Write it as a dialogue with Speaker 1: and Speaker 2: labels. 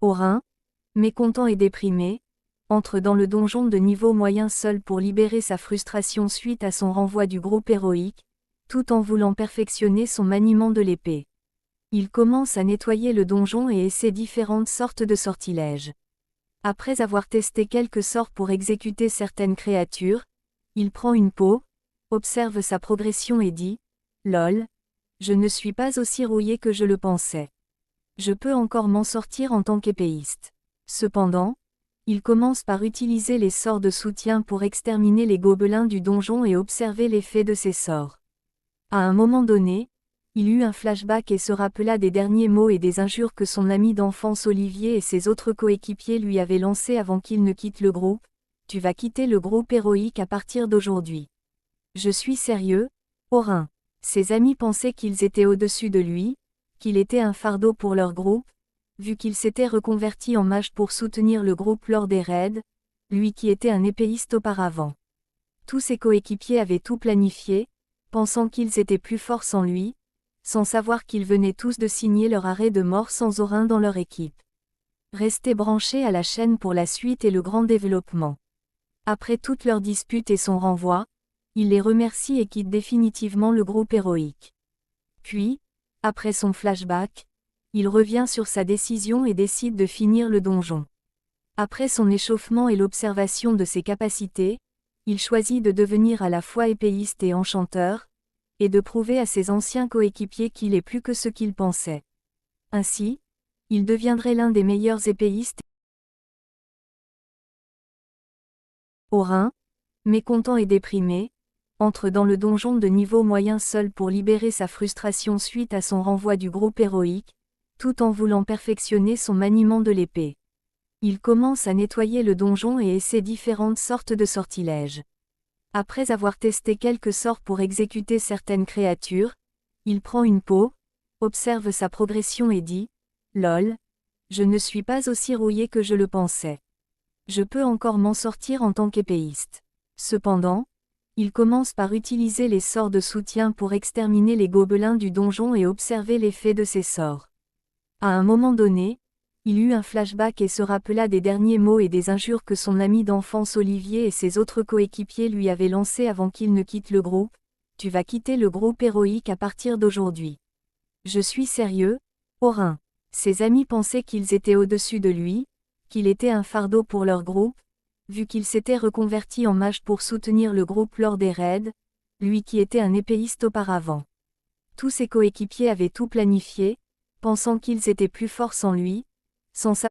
Speaker 1: Orin, mécontent et déprimé, entre dans le donjon de niveau moyen seul pour libérer sa frustration suite à son renvoi du groupe héroïque, tout en voulant perfectionner son maniement de l'épée. Il commence à nettoyer le donjon et essaie différentes sortes de sortilèges. Après avoir testé quelques sorts pour exécuter certaines créatures, il prend une peau, observe sa progression et dit « Lol, je ne suis pas aussi rouillé que je le pensais. Je peux encore m'en sortir en tant qu'épéiste. » Cependant, il commence par utiliser les sorts de soutien pour exterminer les gobelins du donjon et observer l'effet de ces sorts. À un moment donné, il eut un flashback et se rappela des derniers mots et des injures que son ami d'enfance Olivier et ses autres coéquipiers lui avaient lancés avant qu'il ne quitte le groupe. « Tu vas quitter le groupe héroïque à partir d'aujourd'hui. » Je suis sérieux, Orin. Ses amis pensaient qu'ils étaient au-dessus de lui, qu'il était un fardeau pour leur groupe, vu qu'il s'était reconverti en mage pour soutenir le groupe lors des raids, lui qui était un épéiste auparavant. Tous ses coéquipiers avaient tout planifié, pensant qu'ils étaient plus forts sans lui, sans savoir qu'ils venaient tous de signer leur arrêt de mort sans Orin dans leur équipe. Restez branchés à la chaîne pour la suite et le grand développement. Après toute leur dispute et son renvoi, il les remercie et quitte définitivement le groupe héroïque. Puis, après son flashback, il revient sur sa décision et décide de finir le donjon. Après son échauffement et l'observation de ses capacités, il choisit de devenir à la fois épéiste et enchanteur, et de prouver à ses anciens coéquipiers qu'il est plus que ce qu'il pensait. Ainsi, il deviendrait l'un des meilleurs épéistes. Orin, mécontent et déprimé, entre dans le donjon de niveau moyen seul pour libérer sa frustration suite à son renvoi du groupe héroïque, tout en voulant perfectionner son maniement de l'épée. Il commence à nettoyer le donjon et essaie différentes sortes de sortilèges. Après avoir testé quelques sorts pour exécuter certaines créatures, il prend une peau, observe sa progression et dit « Lol, je ne suis pas aussi rouillé que je le pensais. Je peux encore m'en sortir en tant qu'épéiste. » Cependant, il commence par utiliser les sorts de soutien pour exterminer les gobelins du donjon et observer l'effet de ces sorts. À un moment donné, il eut un flashback et se rappela des derniers mots et des injures que son ami d'enfance Olivier et ses autres coéquipiers lui avaient lancés avant qu'il ne quitte le groupe. « Tu vas quitter le groupe héroïque à partir d'aujourd'hui. Je suis sérieux, Orin. » Ses amis pensaient qu'ils étaient au-dessus de lui, qu'il était un fardeau pour leur groupe, vu qu'il s'était reconverti en mage pour soutenir le groupe lors des raids, lui qui était un épéiste auparavant. Tous ses coéquipiers avaient tout planifié, pensant qu'ils étaient plus forts sans lui, sans savoir